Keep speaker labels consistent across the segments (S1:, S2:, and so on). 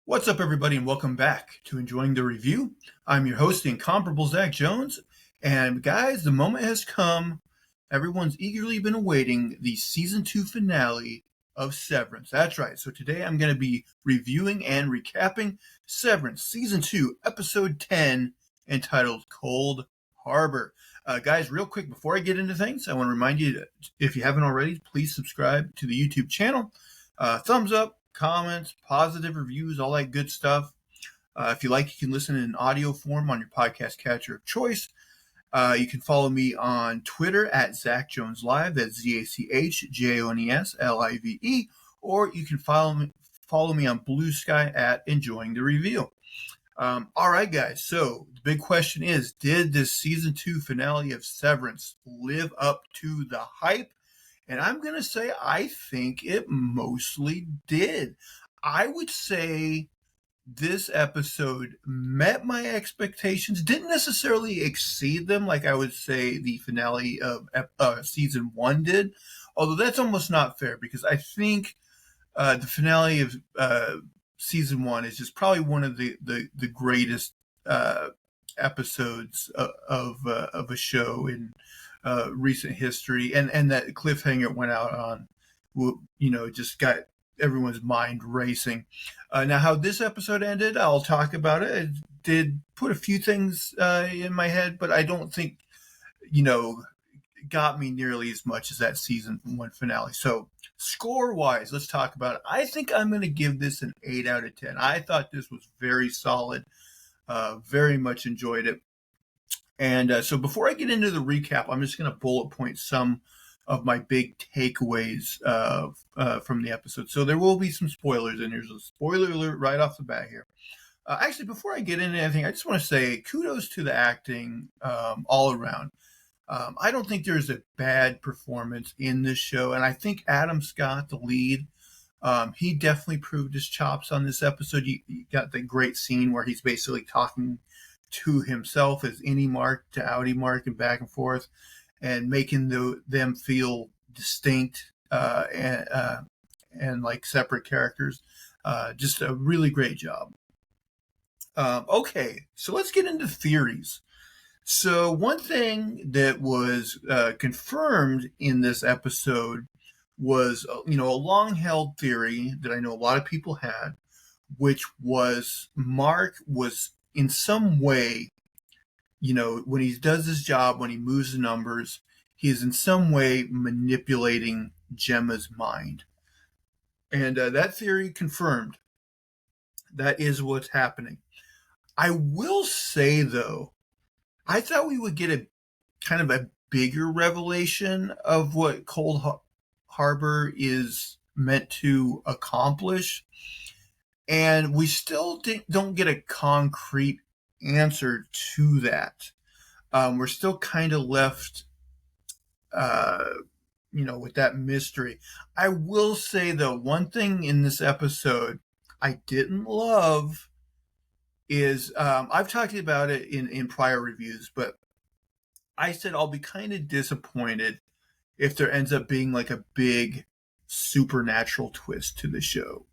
S1: What's up, everybody, and welcome back to Enjoying the Review. I'm your host, the incomparable Zach Jones. And guys, the moment has come. Everyone's eagerly been awaiting the Season 2 finale of Severance. That's right. So today I'm going to be reviewing and recapping Severance Season 2, Episode 10, entitled Cold Harbor. Guys, real quick, before I get into things, I want to remind you, if you haven't already, please subscribe to the YouTube channel. Thumbs up, comments, positive reviews, all that good stuff. If you like, you can listen in audio form on your podcast catcher of choice. You can follow me on Twitter at Zach Jones Live. That's ZachJonesLive. Or you can follow me on Blue Sky at Enjoying the Review. All right, guys. So the big question is, did this season 2 finale of Severance live up to the hype? And I'm going to say I think it mostly did. I would say this episode met my expectations, didn't necessarily exceed them like I would say the finale of season 1 did, although that's almost not fair because I think the finale of season 1 is just probably one of the greatest episodes of a show in recent history, and that cliffhanger went out on, just got everyone's mind racing. Now, how this episode ended, I'll talk about it. It did put a few things in my head, but I don't think, got me nearly as much as that season 1 finale. So score-wise, let's talk about it. I think I'm going to give this an 8 out of 10. I thought this was very solid. Very much enjoyed it. And so before I get into the recap, I'm just going to bullet point some of my big takeaways from the episode. So there will be some spoilers in here. So spoiler alert right off the bat here. Actually, before I get into anything, I just want to say kudos to the acting all around. I don't think there's a bad performance in this show. And I think Adam Scott, the lead, he definitely proved his chops on this episode. You got the great scene where he's basically talking to himself as any Marc to outie Marc and back and forth, and making them feel distinct and like separate characters. Just a really great job. Okay, so let's get into theories. So one thing that was confirmed in this episode was, a long-held theory that I know a lot of people had, which was Marc was in some way, when he does his job, when he moves the numbers, he is in some way manipulating Gemma's mind. And that theory confirmed. That is what's happening. I will say, though, I thought we would get a kind of a bigger revelation of what Cold Harbor is meant to accomplish. And we still don't get a concrete answer to that. We're still kind of left, with that mystery. I will say, though, one thing in this episode I didn't love is, I've talked about it in prior reviews, but I said I'll be kind of disappointed if there ends up being like a big supernatural twist to the show.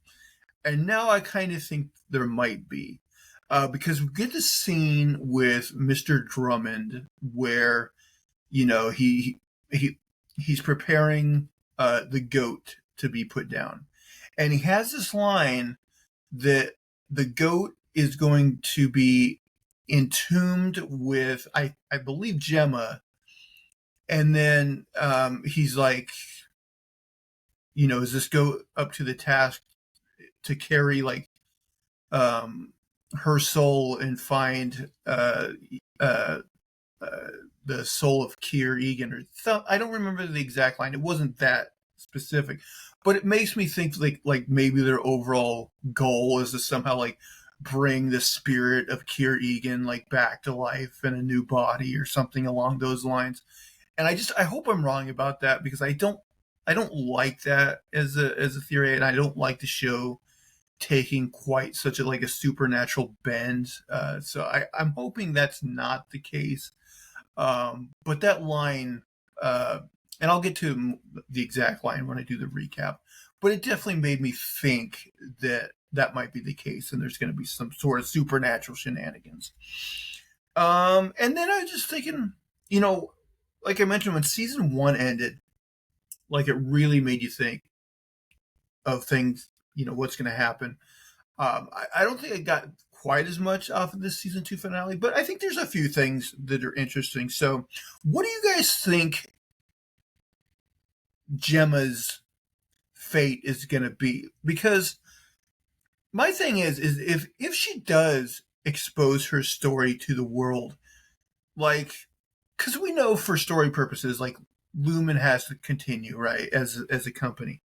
S1: And now I kind of think there might be, because we get the scene with Mr. Drummond where, he's preparing the goat to be put down. And he has this line that the goat is going to be entombed with, I believe, Gemma. And then he's like, does this go up to the task to carry like her soul and find the soul of Kier Egan or I don't remember the exact line. It wasn't that specific, but it makes me think like maybe their overall goal is to somehow like bring the spirit of Kier Egan like back to life in a new body or something along those lines. And I hope I'm wrong about that, because I don't like that as a theory, and I don't like the show taking quite such a supernatural bend. So I'm hoping that's not the case. But that line, and I'll get to the exact line when I do the recap, but it definitely made me think that that might be the case, and there's going to be some sort of supernatural shenanigans. And then I was just thinking, like I mentioned, when season 1 ended, like it really made you think of things, what's going to happen. I don't think I got quite as much off of this season 2 finale, but I think there's a few things that are interesting. So, what do you guys think Gemma's fate is going to be? Because my thing is if she does expose her story to the world, like, because we know for story purposes, like Lumen has to continue, right, as a company.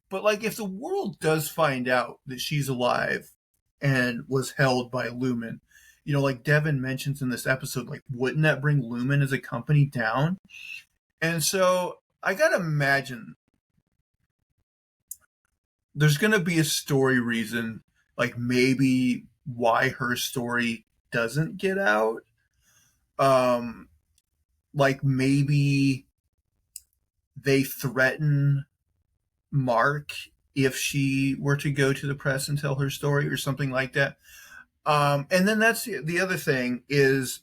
S1: But like, if the world does find out that she's alive and was held by Lumen, like Devin mentions in this episode, like, wouldn't that bring Lumen as a company down? And so I gotta imagine there's gonna be a story reason, like maybe why her story doesn't get out. Like maybe they threaten Marc if she were to go to the press and tell her story or something like that. And then that's the other thing is,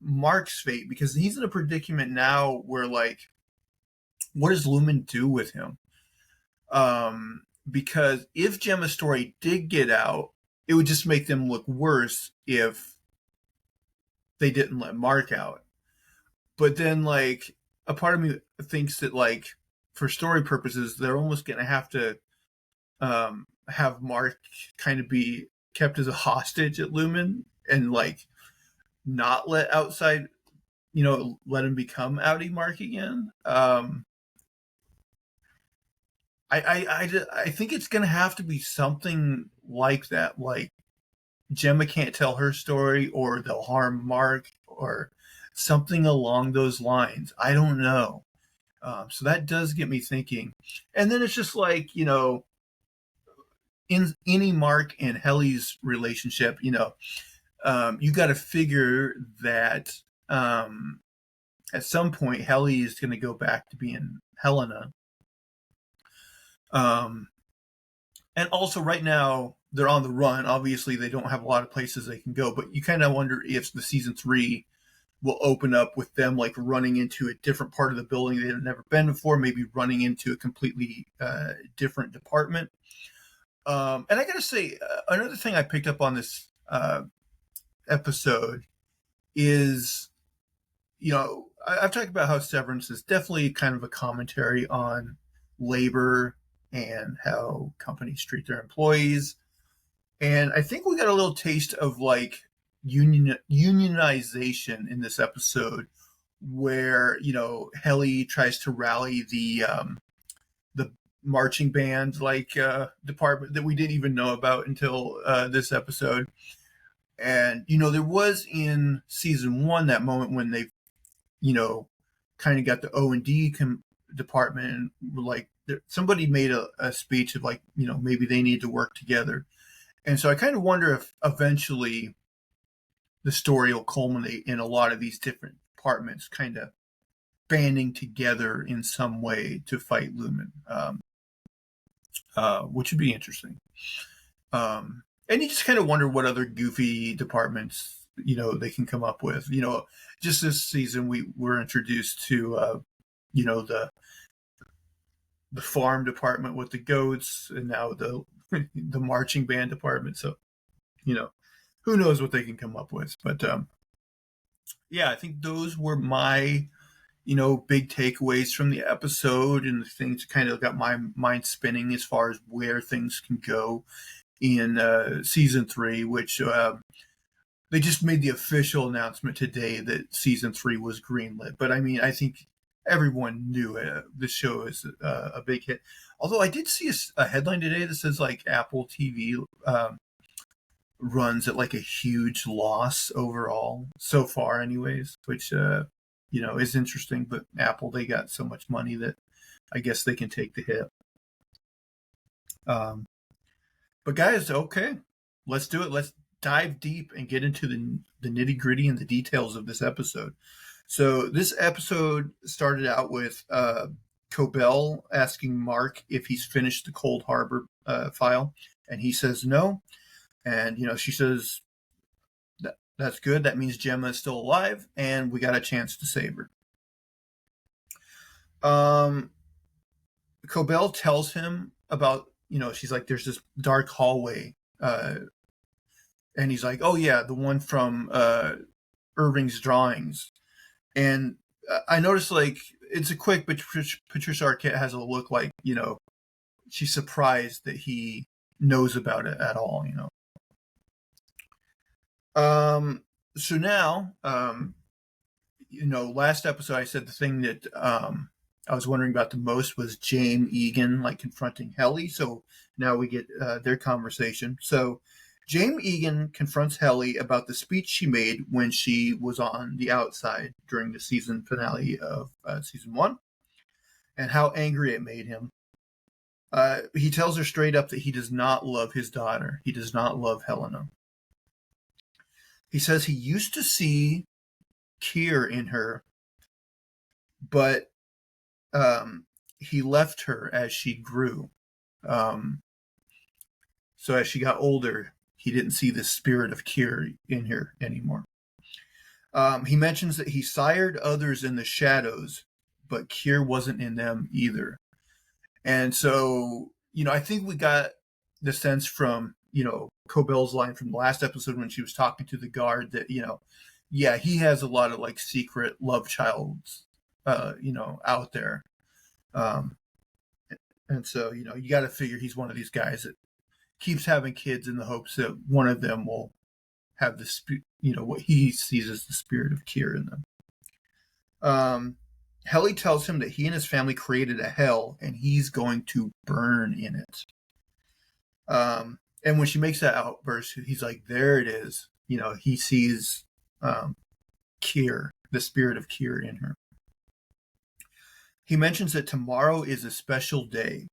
S1: Marc's fate, because he's in a predicament now where, like, what does Lumen do with him? Because if Gemma's story did get out, it would just make them look worse if they didn't let Marc out. But then, like, a part of me thinks that, like, for story purposes, they're almost going to have to have Marc kind of be kept as a hostage at Lumen and, like, not let outside, let him become outie Marc again. I think it's going to have to be something like that. Like, Gemma can't tell her story, or they'll harm Marc, or something along those lines. I don't know. So that does get me thinking. And then it's just like, in any Marc and Helly's relationship, you got to figure that at some point Helly is going to go back to being Helena. And also right now they're on the run. Obviously they don't have a lot of places they can go, but you kind of wonder if the season 3 will open up with them, like, running into a different part of the building they've never been before, maybe running into a completely different department. And I gotta say, another thing I picked up on this episode is, I've talked about how Severance is definitely kind of a commentary on labor and how companies treat their employees. And I think we got a little taste of, like, unionization in this episode, where Helly tries to rally the marching band, like, department that we didn't even know about until this episode. And there was in season 1 that moment when they kind of got the O&D department, and were like, somebody made a speech of, like, maybe they need to work together. And so I kind of wonder if eventually the story will culminate in a lot of these different departments kind of banding together in some way to fight Lumen, which would be interesting. And you just kind of wonder what other goofy departments, they can come up with. Just this season we were introduced to, the farm department with the goats, and now the marching band department. So, who knows what they can come up with. But yeah, I think those were my big takeaways from the episode, and the things kind of got my mind spinning as far as where things can go in season 3, which they just made the official announcement today that season 3 was greenlit. But I mean, I think everyone knew it. This show is a big hit. Although I did see a headline today that says, like, Apple TV runs at, like, a huge loss overall so far anyways, which is interesting. But Apple, they got so much money that I guess they can take the hit. But guys, okay, let's do it. Let's dive deep and get into the nitty gritty and the details of this episode. So this episode started out with Cobell asking Marc if he's finished the Cold Harbor file, and he says no. And, she says, that's good. That means Gemma is still alive, and we got a chance to save her. Cobell tells him about, she's like, there's this dark hallway. And he's like, oh, yeah, the one from Irving's drawings. And I noticed, it's a quick, but Patricia Arquette has a look like, she's surprised that he knows about it at all, So now, last episode I said the thing that I was wondering about the most was James Egan, confronting Helly. So now we get their conversation. So James Egan confronts Helly about the speech she made when she was on the outside during the season finale of season 1 and how angry it made him. He tells her straight up that he does not love his daughter. He does not love Helena. He says he used to see Keir in her, but he left her as she grew. So as she got older, he didn't see the spirit of Keir in her anymore. He mentions that he sired others in the shadows, but Keir wasn't in them either. And so, I think we got the sense from, Cobell's line from the last episode when she was talking to the guard that, yeah, he has a lot of secret love childs, out there. And so, you got to figure he's one of these guys that keeps having kids in the hopes that one of them will have the, what he sees as the spirit of Keir in them. Helly tells him that he and his family created a hell and he's going to burn in it. And when she makes that outburst, he's like, there it is. He sees Keir, the spirit of Keir in her. He mentions that tomorrow is a special day.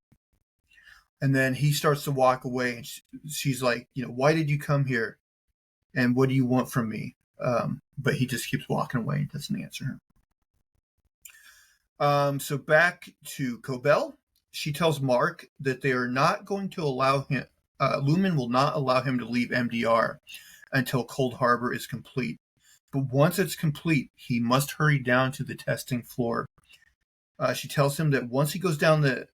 S1: And then he starts to walk away and she's like, why did you come here? And what do you want from me? But he just keeps walking away and doesn't answer her. So back to Cobell. She tells Marc that they are not going to allow him, Lumen will not allow him to leave MDR until Cold Harbor is complete. But once it's complete, he must hurry down to the testing floor. She tells him that once he goes down the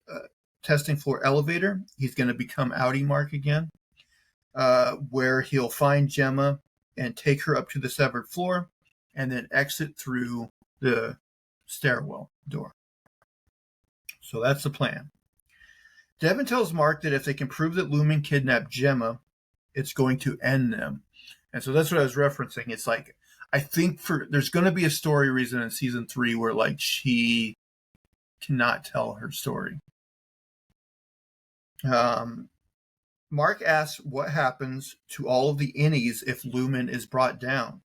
S1: testing floor elevator, he's going to become Outie Marc again, where he'll find Gemma and take her up to the severed floor and then exit through the stairwell door. So that's the plan. Devin tells Marc that if they can prove that Lumen kidnapped Gemma, it's going to end them. And so that's what I was referencing. It's I think there's going to be a story reason in season 3 where she cannot tell her story. Marc asks what happens to all of the innies if Lumen is brought down.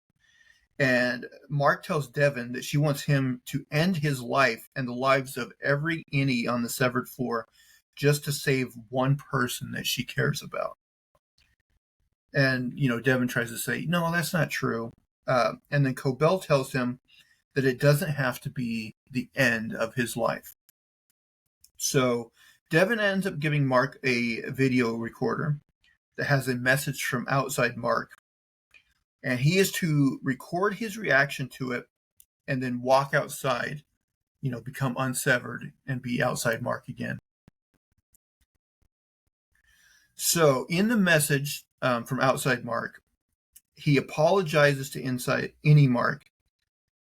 S1: And Marc tells Devin that she wants him to end his life and the lives of every innie on the severed floor just to save one person that she cares about. And, Devin tries to say, no, that's not true. And then Cobell tells him that it doesn't have to be the end of his life. So Devin ends up giving Marc a video recorder that has a message from outside Marc. And he is to record his reaction to it and then walk outside, become unsevered and be outside Marc again. So in the message from outside Marc, he apologizes to inside any Marc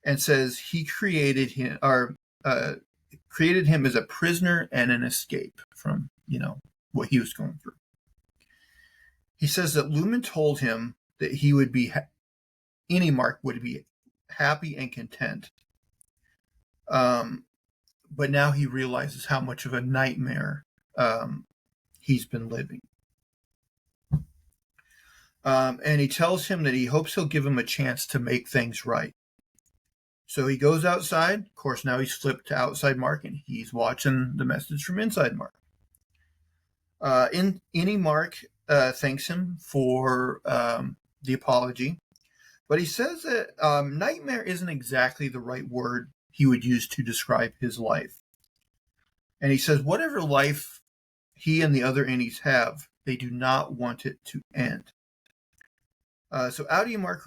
S1: and says he created him as a prisoner and an escape from, what he was going through. He says that Lumen told him that he would be, any Marc would be happy and content. But now he realizes how much of a nightmare he's been living. And he tells him that he hopes he'll give him a chance to make things right. So he goes outside. Of course, now he's flipped to outside Marc, and he's watching the message from inside Marc. Any Marc thanks him for the apology, but he says that nightmare isn't exactly the right word he would use to describe his life. And he says, whatever life he and the other innies have, they do not want it to end. So Audi Marc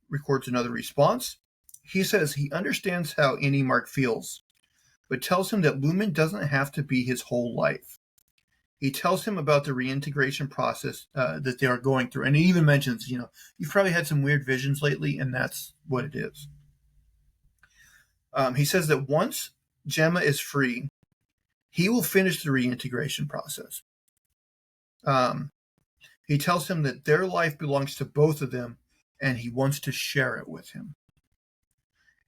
S1: records another response. He says he understands how Innie Marc feels, but tells him that Lumen doesn't have to be his whole life. He tells him about the reintegration process that they are going through. And he even mentions, you've probably had some weird visions lately, and that's what it is. He says that once Gemma is free, he will finish the reintegration process. He tells him that their life belongs to both of them, and he wants to share it with him.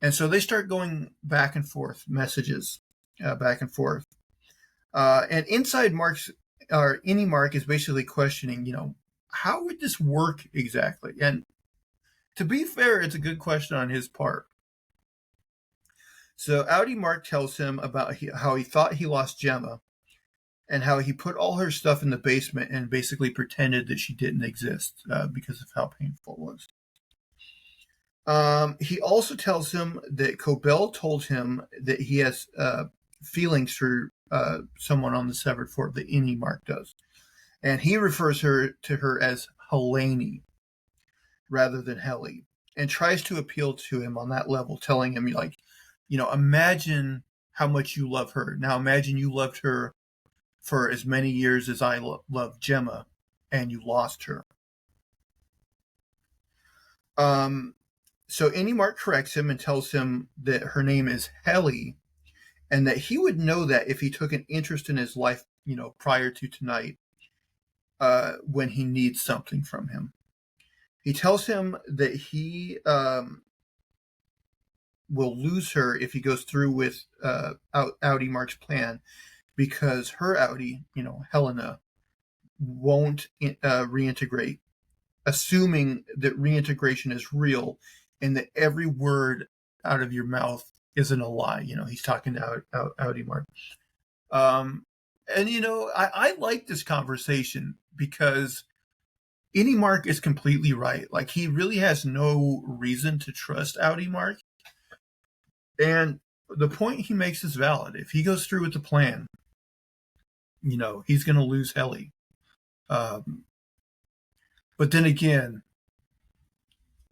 S1: And so they start going back and forth, messages back and forth. And inside Innie Marc is basically questioning, how would this work exactly? And to be fair, it's a good question on his part. So Audi Marc tells him about how he thought he lost Gemma and how he put all her stuff in the basement and basically pretended that she didn't exist because of how painful it was. He also tells him that Cobell told him that he has feelings for someone on the Severed Fort, that Innie Marc does. And he refers to her as Helene rather than Helly, and tries to appeal to him on that level, telling him, imagine how much you love her. Now imagine you loved her for as many years as I loved Gemma, and you lost her. So Innie Marc corrects him and tells him that her name is Helly, and that he would know that if he took an interest in his life, prior to tonight, when he needs something from him. He tells him that he will lose her if he goes through with Audi Marc's plan, because her Audi, Helena, won't reintegrate, assuming that reintegration is real and that every word out of your mouth isn't a lie. He's talking to Audi Marc. And, I like this conversation because Innie Marc is completely right. Like, he really has no reason to trust Audi Marc. And the point he makes is valid. If he goes through with the plan, he's going to lose Helly. But then again,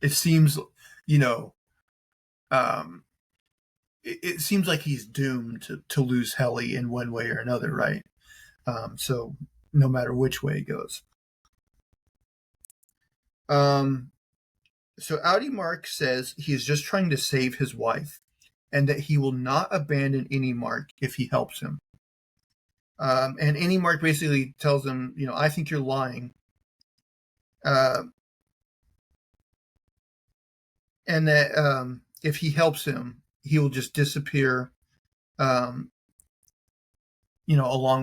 S1: it seems, it seems like he's doomed to lose Helly in one way or another, right? So no matter which way it goes. So Audi Marc says he is just trying to save his wife, and that he will not abandon Innie Marc if he helps him. And Innie Marc basically tells him, I think you're lying. And that if he helps him, he will just disappear, along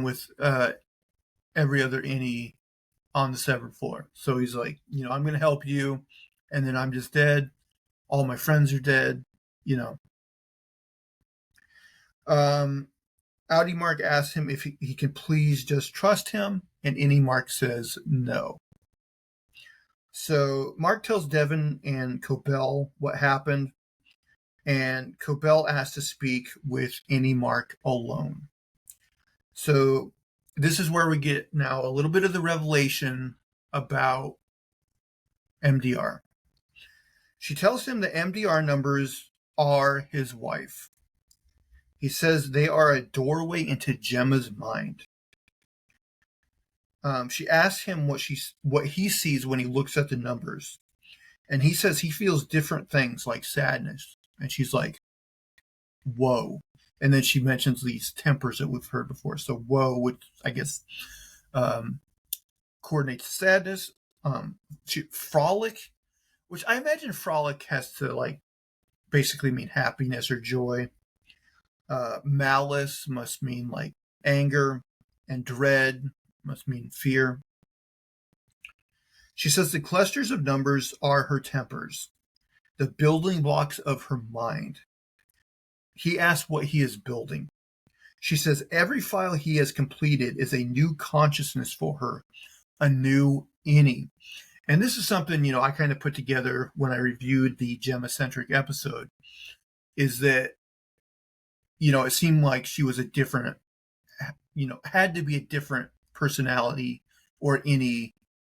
S1: with every other Innie on the Severed Floor. So he's like, I'm going to help you, and then I'm just dead. All my friends are dead, Audi Marc asks him if he can please just trust him, and Innie Marc says no. So Marc tells Devon and Cobell what happened, and Cobell asks to speak with Innie Marc alone. So this is where we get now a little bit of the revelation about MDR. She tells him that MDR numbers are his wife. He says they are a doorway into Gemma's mind. She asks him what he sees when he looks at the numbers. And he says he feels different things like sadness. And she's like, whoa. And then she mentions these tempers that we've heard before. So whoa, which I guess coordinates sadness. Frolic, which I imagine frolic has to basically mean happiness or joy. Malice must mean anger, and dread must mean fear. She says the clusters of numbers are her tempers, the building blocks of her mind. He asks what he is building. She says every file he has completed is a new consciousness for her, a new Innie. And this is something, I kind of put together when I reviewed the Gemma-centric episode, is that, it seemed like she was a different had to be a different personality or any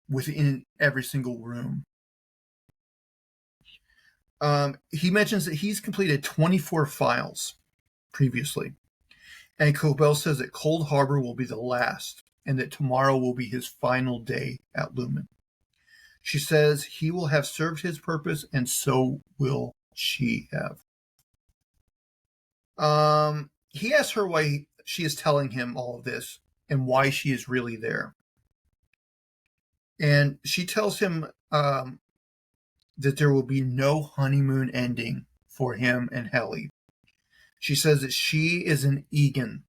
S1: within every single room. He mentions that he's completed 24 files previously. And Cobell says that Cold Harbor will be the last and that tomorrow will be his final day at Lumen. She says he will have served his purpose and so will she have. He asks her why she is telling him all of this and why she is really there. And she tells him that there will be no honeymoon ending for him and Helly. She says that she is an Egan,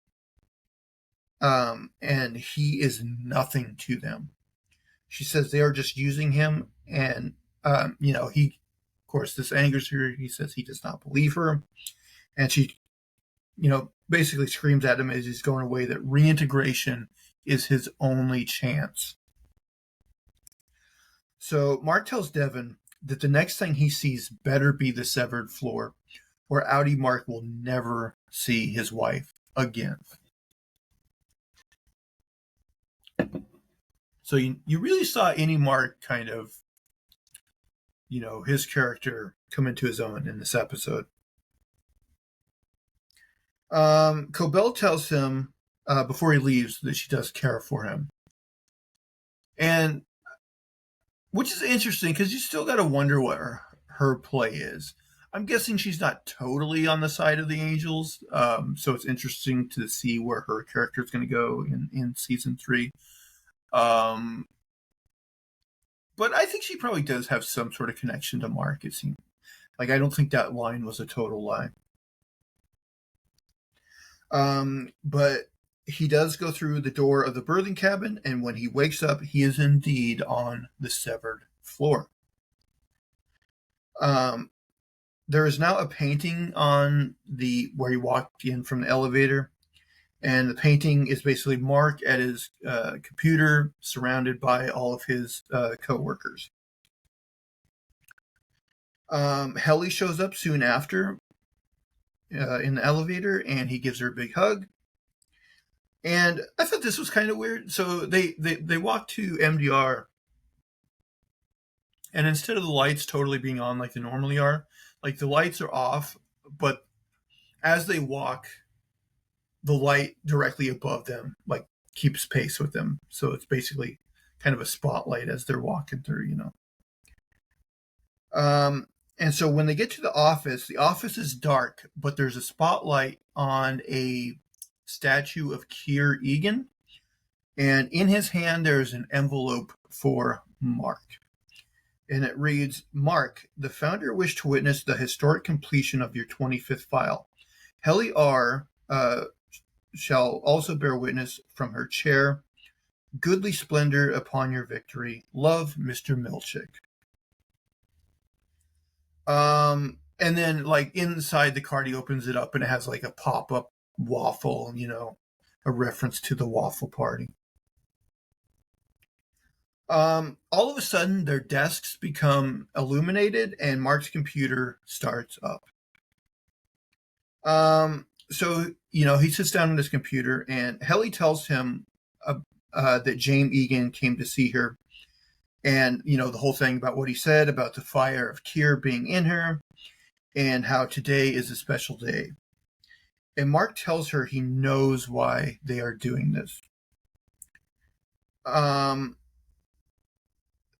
S1: and he is nothing to them. She says they are just using him, and he, of course, this angers her. He says he does not believe her, and she, basically screams at him as he's going away that reintegration is his only chance. So Marc tells Devon that the next thing he sees better be the severed floor, or Audi Marc will never see his wife again. So you really saw any Marc kind of, his character come into his own in this episode. Cobell tells him before he leaves that she does care for him. And which is interesting because you still got to wonder what her play is. I'm guessing she's not totally on the side of the Angels, so it's interesting to see where her character is going to go in season 3. But I think she probably does have some sort of connection to Marc. It seems like I don't think that line was a total lie. But he does go through the door of the birthing cabin, and when he wakes up, he is indeed on the severed floor. There is now a painting on where he walked in from the elevator, and the painting is basically Marc at his computer, surrounded by all of his co-workers. Helly shows up soon after in the elevator, and he gives her a big hug. And I thought this was kind of weird. So they walk to MDR, and instead of the lights totally being on like they normally are, like the lights are off, but as they walk, the light directly above them like keeps pace with them. So it's basically kind of a spotlight as they're walking through, And so when they get to the office is dark, but there's a spotlight on a statue of Keir Egan, and in his hand there's an envelope for Marc, and it reads, "Marc, the founder wished to witness the historic completion of your 25th file. Helly R. Shall also bear witness from her chair. Goodly splendor upon your victory. Love, Mr. Milchick." And then like inside the card, he opens it up and it has like a pop-up waffle, a reference to the waffle party. All of a sudden their desks become illuminated and Marc's computer starts up. So, he sits down on his computer and Helly tells him that James Egan came to see her. And, the whole thing about what he said about the fire of Keir being in her and how today is a special day. And Marc tells her he knows why they are doing this.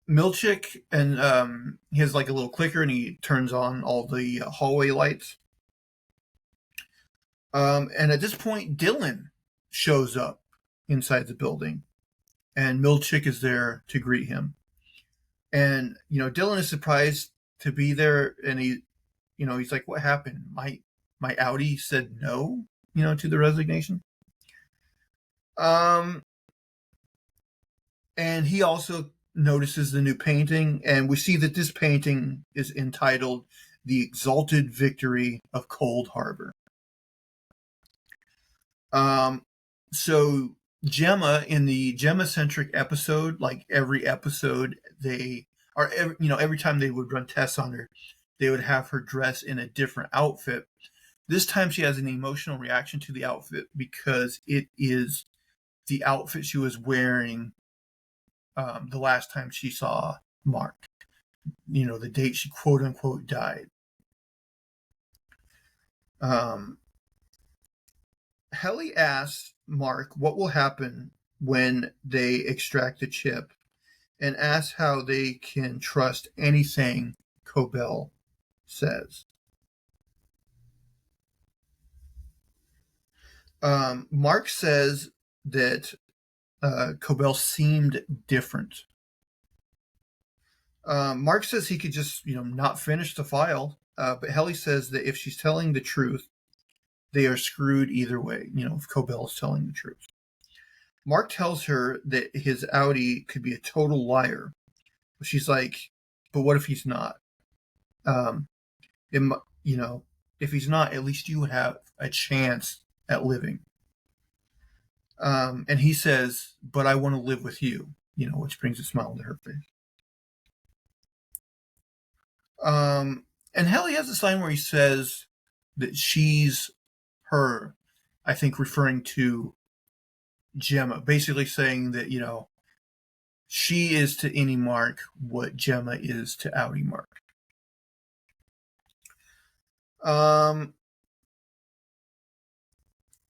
S1: Milchick, and he has like a little clicker and he turns on all the hallway lights. And at this point, Dylan shows up inside the building and Milchick is there to greet him. And, Dylan is surprised to be there, and he's like, "What happened? My Audi said no, to the resignation." And he also notices the new painting, and we see that this painting is entitled "The Exalted Victory of Cold Harbor." So Gemma, in the Gemma-centric episode, like every episode, every time they would run tests on her, they would have her dress in a different outfit. This time she has an emotional reaction to the outfit because it is the outfit she was wearing the last time she saw Marc. The date she quote unquote died. Helly asks Marc what will happen when they extract the chip, and asks how they can trust anything Cobell says. Marc says that Cobell seemed different. Marc says he could just, not finish the file, but Helly says that if she's telling the truth, they are screwed either way, if Cobell is telling the truth. Marc tells her that his Audi could be a total liar. She's like, but what if he's not? If he's not, at least you would have a chance at living. And he says, but I want to live with you, which brings a smile to her face. And Helly has a sign where he says that she's her, I think referring to Gemma, basically saying that, she is to any Marc what Gemma is to Audi Marc.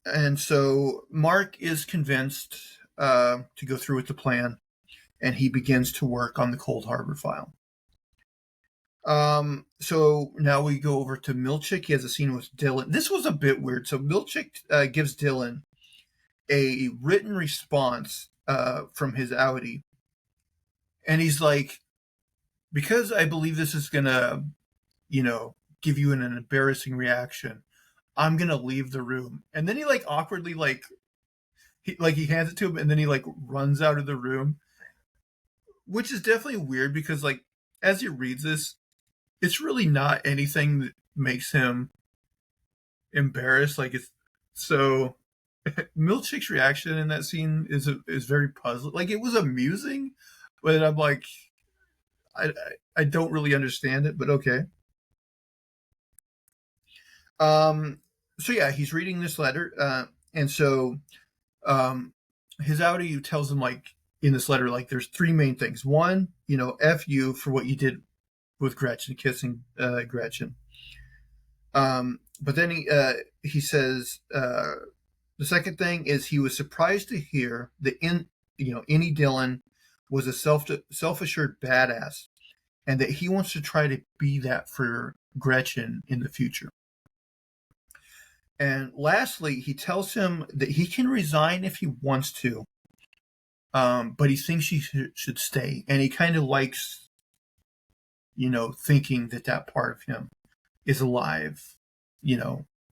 S1: And so Marc is convinced to go through with the plan, and he begins to work on the Cold Harbor file. So now we go over to Milchick. He has a scene with Dylan. This was a bit weird. So Milchick gives Dylan a written response from his Audi. And he's like, because I believe this is going to, give you an embarrassing reaction, I'm going to leave the room. And then he awkwardly, he hands it to him, and then he runs out of the room, which is definitely weird because as he reads this, it's really not anything that makes him embarrassed. It's so Milchick's reaction in that scene is very puzzling. It was amusing, but I'm I don't really understand it, but okay. So yeah, he's reading this letter, and so his Audi tells him in this letter there's three main things. One, F you for what you did with Gretchen, kissing Gretchen. But then he says the second thing is he was surprised to hear that any Dylan was a self-assured badass, and that he wants to try to be that for Gretchen in the future. And lastly, he tells him that he can resign if he wants to, but he thinks he should stay, and he kind of likes thinking that part of him is alive,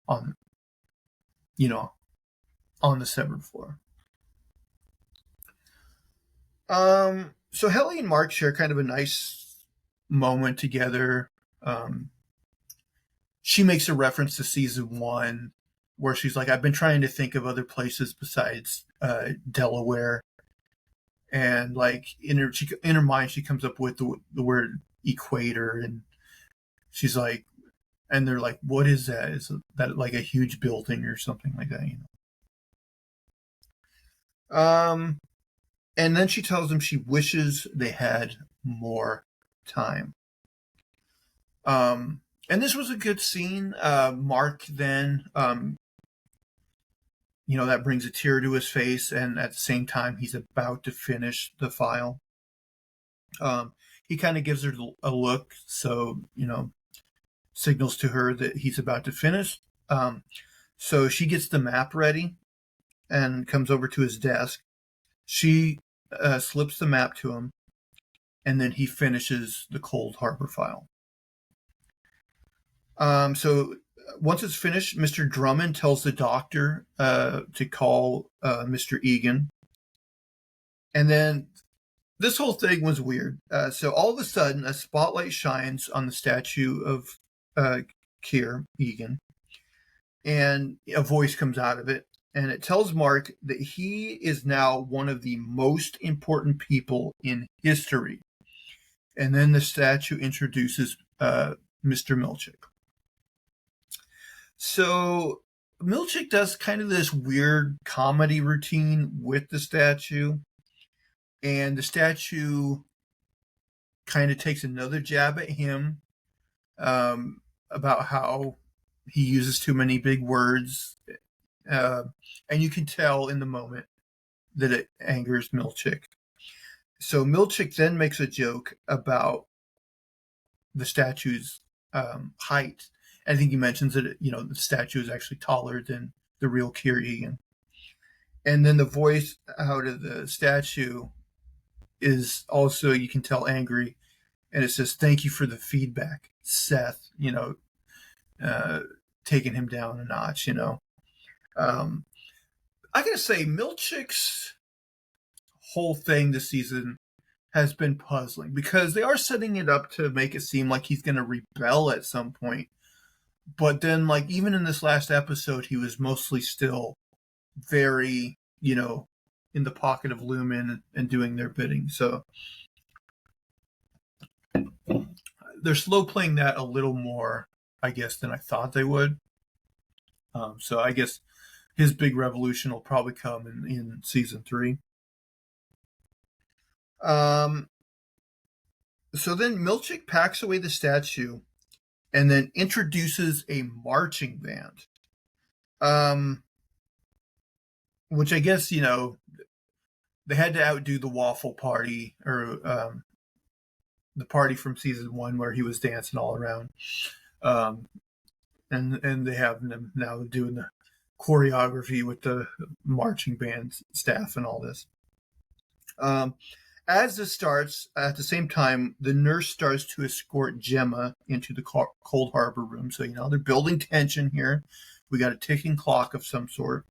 S1: on the severed floor. So Helly and Marc share kind of a nice moment together. She makes a reference to season 1, where she's like, I've been trying to think of other places besides Delaware. And in her mind, she comes up with the word equator, and she's like, and they're like, what is that? Is that a huge building or something like that, And then she tells him she wishes they had more time. And this was a good scene. Marc then, that brings a tear to his face, and at the same time, he's about to finish the file. He kind of gives her a look, so, signals to her that he's about to finish. So she gets the map ready and comes over to his desk. She slips the map to him, and then he finishes the Cold Harbor file. So once it's finished, Mr. Drummond tells the doctor to call Mr. Egan. And then this whole thing was weird. So all of a sudden, a spotlight shines on the statue of Keir Egan, and a voice comes out of it, and it tells Marc that he is now one of the most important people in history. And then the statue introduces Mr. Milchick. So Milchick does kind of this weird comedy routine with the statue, and the statue kind of takes another jab at him, about how he uses too many big words, uh, and you can tell in the moment that it angers Milchick. So Milchick then makes a joke about the statue's height. I think he mentions that the statue is actually taller than the real Kyrie, and then the voice out of the statue is also, you can tell, angry, and it says, "Thank you for the feedback, Seth." Taking him down a notch. Um, I gotta say, Milchick's whole thing this season has been puzzling because they are setting it up to make it seem like he's going to rebel at some point. But then, like, even in this last episode, he was mostly still very, in the pocket of Lumen and doing their bidding. So they're slow playing that a little more, I guess, than I thought they would. So I guess his big revolution will probably come in season 3. So then Milchick packs away the statue and then introduces a marching band. Which I guess, they had to outdo the waffle party, or the party from season 1 where he was dancing all around. And they have them now doing the choreography with the marching band staff and all this. As this starts, at the same time, the nurse starts to escort Gemma into the Cold Harbor room. So, they're building tension here. We got a ticking clock of some sort.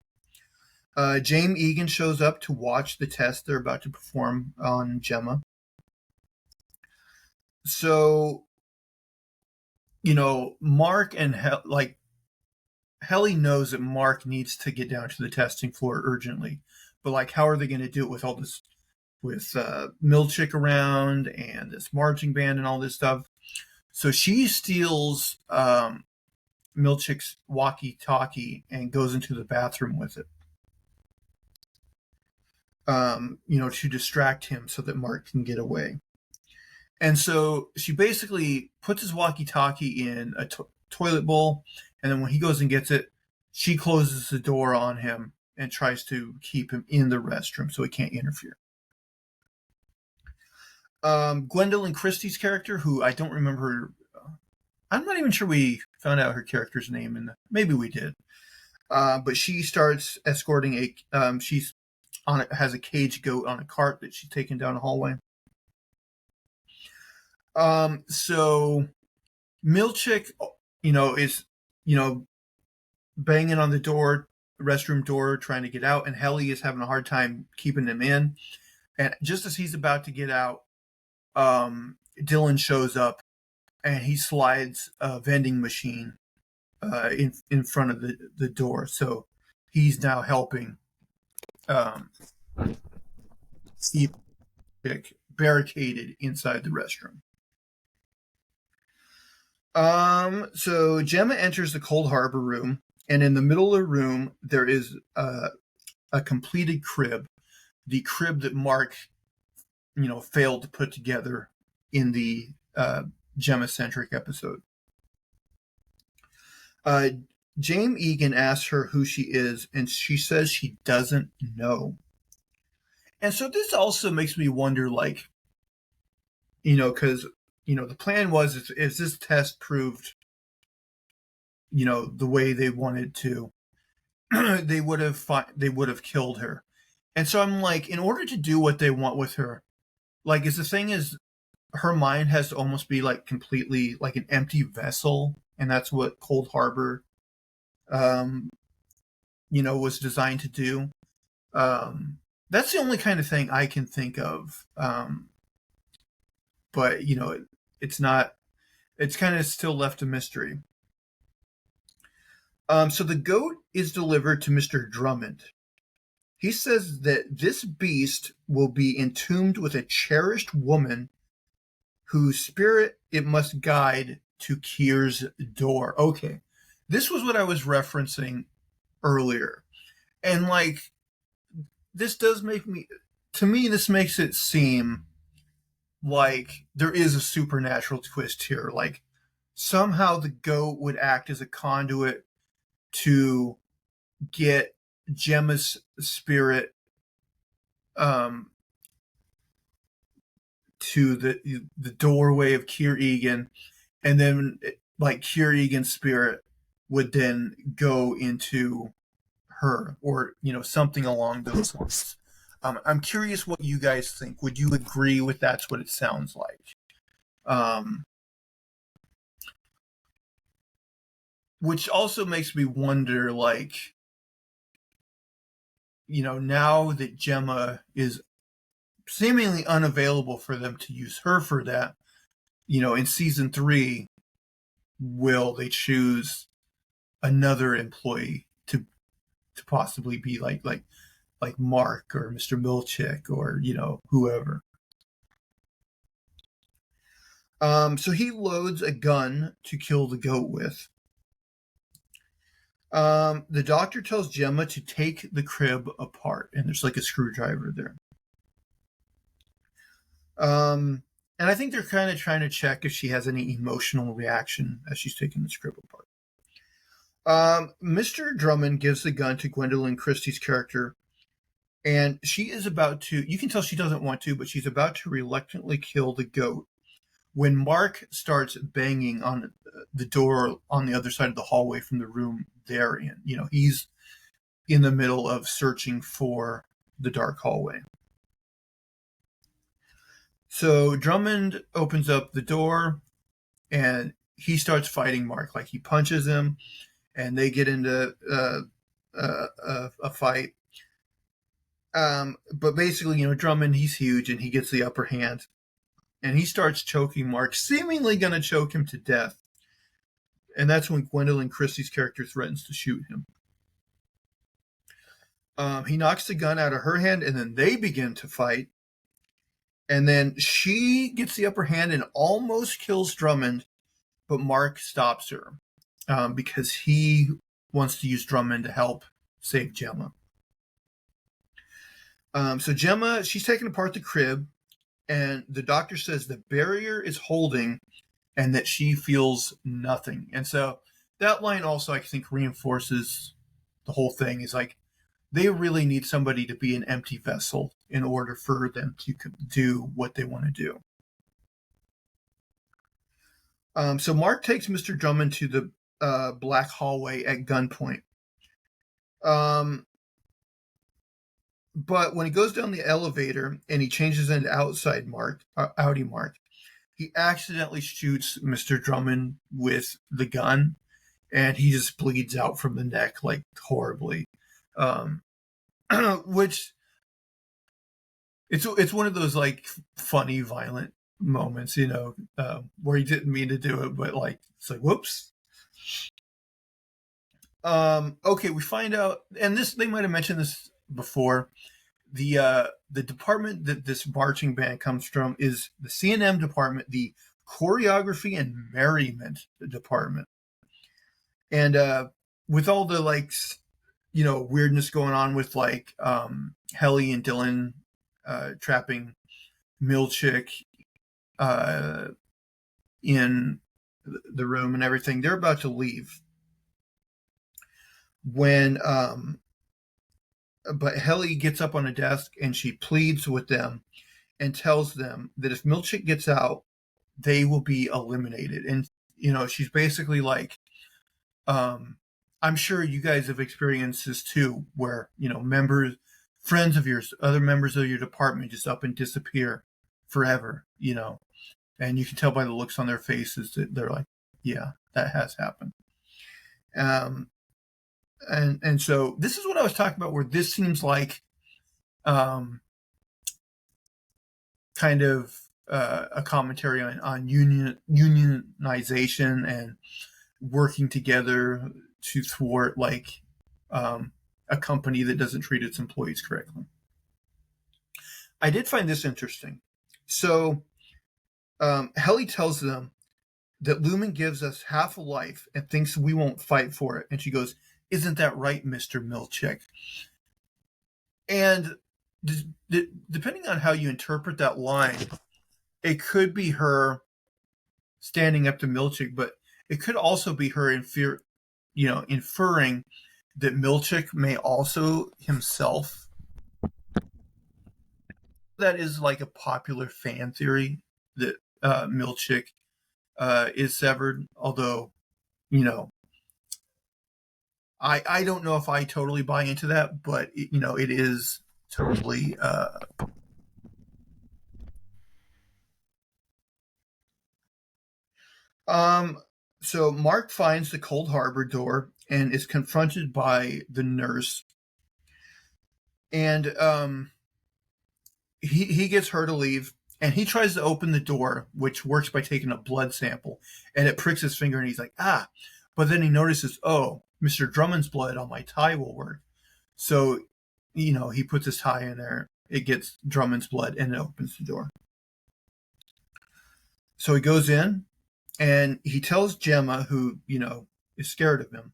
S1: James Egan shows up to watch the test they're about to perform on Gemma. So, Marc and Helly knows that Marc needs to get down to the testing floor urgently. But, how are they going to do it with all this, with Milchick around and this marching band and all this stuff? So she steals Milchick's walkie-talkie and goes into the bathroom with it. To distract him so that Marc can get away. And so she basically puts his walkie-talkie in a toilet bowl, and then when he goes and gets it, she closes the door on him and tries to keep him in the restroom so he can't interfere. Gwendoline Christie's character, who I don't remember, I'm not even sure we found out her character's name, maybe we did. But she starts escorting she's has a cage goat on a cart that she's taken down a hallway. So Milchick, is, banging on the restroom door, trying to get out, and Helly is having a hard time keeping him in. And just as he's about to get out, Dylan shows up, and he slides a vending machine in front of the door. So he's now helping keep barricaded inside the restroom. So Gemma enters the Cold Harbor room, and in the middle of the room there is a completed crib, the crib that Marc, failed to put together in the Gemma-centric episode. James Egan asks her who she is, and she says she doesn't know. And so this also makes me wonder, because, the plan was, if this test proved, the way they wanted to, they would have killed her. And so I'm like, in order to do what they want with her, is the thing is, her mind has to almost be completely like an empty vessel, and that's what Cold Harbor, was designed to do. That's the only kind of thing I can think of. But it's not. It's kind of still left a mystery. So the goat is delivered to Mr. Drummond. He says that this beast will be entombed with a cherished woman whose spirit it must guide to Kier's door. Okay. This was what I was referencing earlier. And like, this does make me, to me, this makes it seem like there is a supernatural twist here. Like, somehow the goat would act as a conduit to get Gemma's spirit um, to the doorway of Kier Egan, and then like Kier Egan's spirit would then go into her, or something along those lines. I'm curious what you guys think. Would you agree with that's what it sounds like? Which also makes me wonder, like, now that Gemma is seemingly unavailable for them to use her for that, in season 3, will they choose another employee to possibly be like Marc or Mr. Milchick or whoever. So he loads a gun to kill the goat with. The doctor tells Gemma to take the crib apart, and there's like a screwdriver there. And I think they're kind of trying to check if she has any emotional reaction as she's taking the crib apart. Mr. Drummond gives the gun to Gwendoline Christie's character, and she is about to, you can tell she doesn't want to, but she's about to reluctantly kill the goat when Marc starts banging on the door on the other side of the hallway from the room they're in. He's in the middle of searching for the dark hallway. So Drummond opens up the door and he starts fighting Marc. Like, he punches him and they get into a fight. But basically, Drummond, he's huge and he gets the upper hand. And he starts choking Marc, seemingly going to choke him to death. And that's when Gwendoline Christie's character threatens to shoot him. He knocks the gun out of her hand, and then they begin to fight. And then she gets the upper hand and almost kills Drummond, but Marc stops her because he wants to use Drummond to help save Gemma. So Gemma, she's taking apart the crib, and the doctor says the barrier is holding and that she feels nothing. And so that line also, I think, reinforces the whole thing. Is like, they really need somebody to be an empty vessel in order for them to do what they want to do. So Marc takes Mr. Drummond to the black hallway at gunpoint. But when he goes down the elevator and he changes into Audi Marc, he accidentally shoots Mr. Drummond with the gun, and he just bleeds out from the neck, like, horribly. Which it's one of those like funny, violent moments, where he didn't mean to do it, but like, it's like, whoops. Okay, we find out, and this, they might have mentioned this before. The department that this marching band comes from is the C&M department, the choreography and merriment department. And with all the like, weirdness going on with like Helly and Dylan trapping Milchick in the room and everything, they're about to leave when but Helly gets up on a desk and she pleads with them and tells them that if Milchick gets out, they will be eliminated. And she's basically like, I'm sure you guys have experienced this too, where friends of yours, other members of your department just up and disappear forever, and you can tell by the looks on their faces that they're like, yeah, that has happened. And so this is what I was talking about, where this seems like kind of a commentary on unionization and working together to thwart like a company that doesn't treat its employees correctly. I did find this interesting. So Helly tells them that Lumen gives us half a life and thinks we won't fight for it. And she goes, Isn't that right, Mr. Milchick? And depending on how you interpret that line, it could be her standing up to Milchick, but it could also be her inferring that Milchick may also himself. That is like a popular fan theory that Milchick is severed, although, I don't know if I totally buy into that, but it is totally. So Marc finds the Cold Harbor door and is confronted by the nurse, and he gets her to leave, and he tries to open the door, which works by taking a blood sample, and it pricks his finger, and he's like, but then he notices, oh, Mr. Drummond's blood on my tie will work. So, he puts his tie in there, it gets Drummond's blood, and it opens the door. So he goes in, and he tells Gemma, who, is scared of him,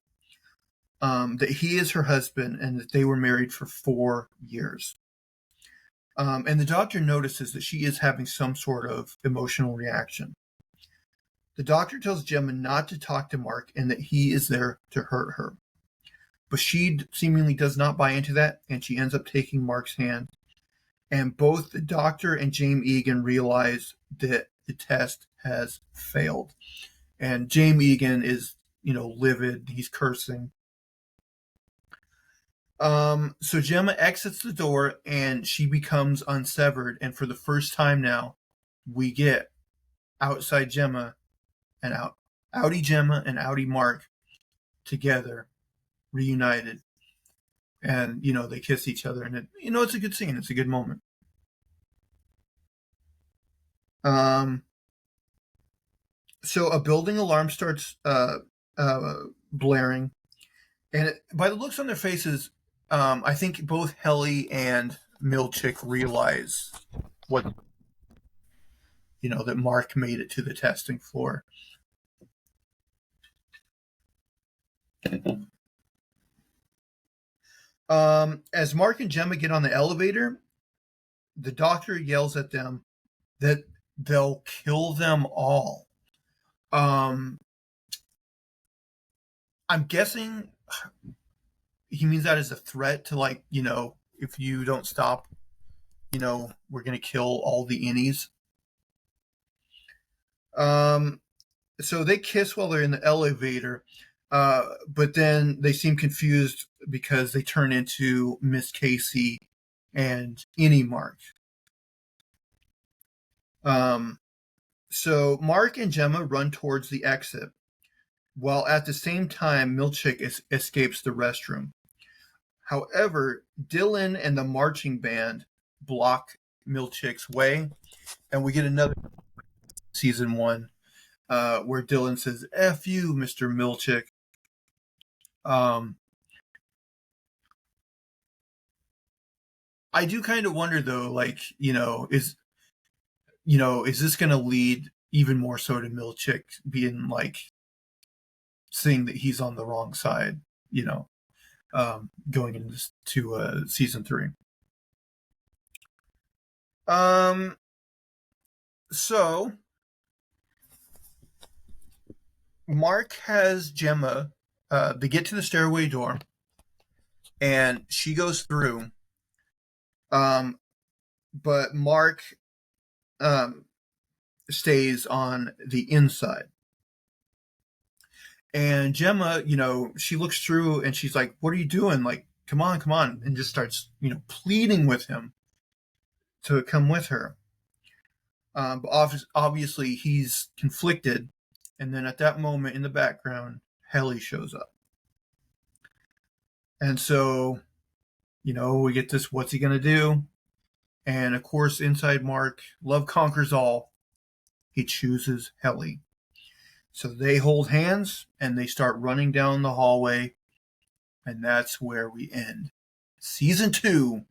S1: that he is her husband and that they were married for 4 years. And the doctor notices that she is having some sort of emotional reaction. The doctor tells Gemma not to talk to Marc and that he is there to hurt her. But she seemingly does not buy into that, and she ends up taking Marc's hand. And both the doctor and James Egan realize that the test has failed. And James Egan is, livid. He's cursing. So Gemma exits the door and she becomes unsevered. And for the first time now, we get outside Gemma and outie Gemma and outie Marc together, reunited. And, they kiss each other. And, it's a good scene. It's a good moment. So a building alarm starts blaring. And by the looks on their faces, I think both Helly and Milchick realize that Marc made it to the testing floor. As Marc and Gemma get on the elevator, the doctor yells at them that they'll kill them all. I'm guessing he means that as a threat to, if you don't stop, we're going to kill all the innies. So they kiss while they're in the elevator, but then they seem confused because they turn into Miss Casey and Innie Marc. So Marc and Gemma run towards the exit, while at the same time Milchick escapes the restroom. However, Dylan and the marching band block Milchick's way, and we get another season 1 where Dylan says, "F you, Mr. Milchick." I do kind of wonder though, is this going to lead even more so to Milchick being seeing that he's on the wrong side, going into season 3. So Marc has Gemma, they get to the stairway door, and she goes through, but Marc stays on the inside. And Gemma, she looks through and she's like, "What are you doing? Come on," and just starts, pleading with him to come with her. But obviously he's conflicted. And then at that moment in the background, Helly shows up. And so, we get this, what's he going to do? And of course, inside Marc, love conquers all. He chooses Helly. So they hold hands and they start running down the hallway. And that's where we end season 2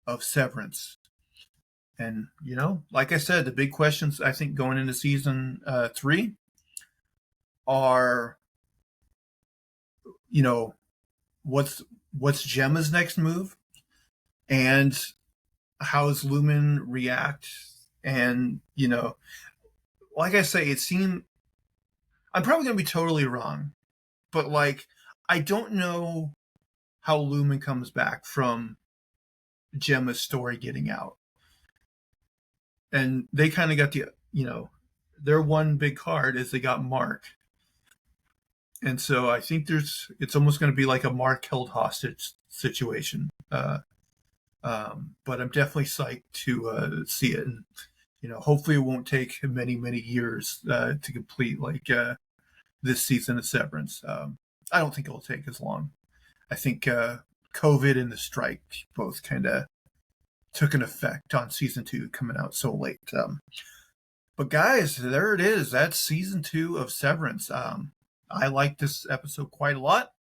S1: of Severance. And, like I said, the big questions, I think, going into season 3 are, what's Gemma's next move, and how does Lumen react? And like I say, it seemed I'm probably gonna be totally wrong, but like I don't know how Lumen comes back from Gemma's story getting out, and they kind of got their one big card is they got Marc. And so I think it's almost going to be like a Marc held hostage situation. But I'm definitely psyched to see it. And, hopefully it won't take many, many years to complete this season of Severance. I don't think it'll take as long. I think COVID and the strike both kind of took an effect on season 2 coming out so late. But guys, there it is. That's season 2 of Severance. I like this episode quite a lot.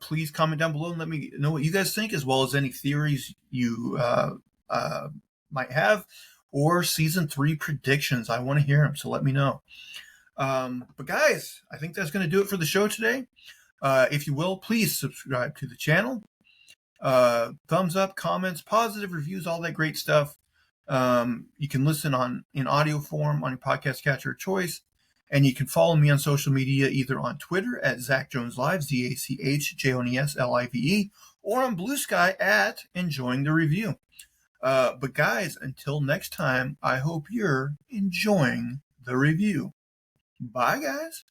S1: Please comment down below and let me know what you guys think, as well as any theories you might have, or season 3 predictions. I want to hear them, so let me know. But guys, I think that's going to do it for the show today. If you will, please subscribe to the channel. Thumbs up, comments, positive reviews, all that great stuff. You can listen in audio form on your podcast catcher of choice. And you can follow me on social media, either on Twitter at Zach Jones Live, ZachJonesLive, or on Blue Sky at Enjoying the Review. But guys, until next time, I hope you're enjoying the review. Bye, guys.